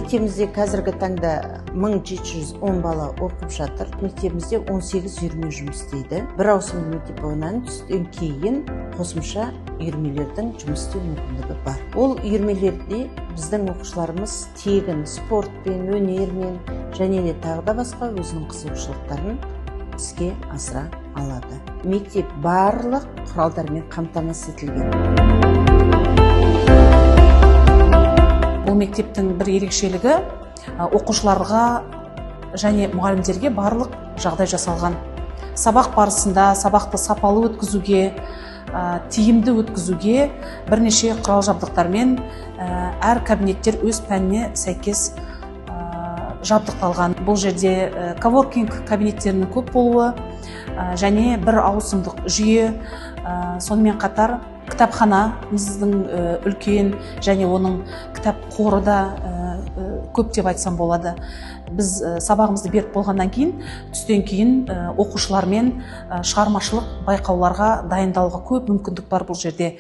Мектебімізде қазіргі таңда 1710 бала оқып жатыр. Мектебімізде 18 үйірме жұмыс істейді. Бір ауысымды мектеп болғаннан түстен кейін қосымша үйірмелердің жұмыс істеу мүмкіндігі бар. Ол үйірмелерде біздің оқушыларымыз тегін спортпен, өнермен және де тағы да басқа өзінің қызығушылықтарын іске асыра алады. Мектеп барлық құралдармен қамтамасыз етілген. Бұл мектептің бір ерекшелігі оқушыларға және мұғалімдерге барлық жағдай жасалған. Сабақ барысында сабақты сапалы өткізуге, тиімді өткізуге бірнеше құрал жабдықтармен әр кабинеттер өз пәніне сәйкес жабдықталған. Бұл жерде коворкинг кабинеттерінің көп болуы және бір ауысымдық жүйе, сонымен қатар кітапханамыздың үлкен және оның кітап қоры да көп деп айтсам болады. Біз сабағымызды беріп болғаннан кейін, түстен кейін оқушылармен шығармашылық байқауларға дайындалуға көп мүмкіндік бар бұл жерде.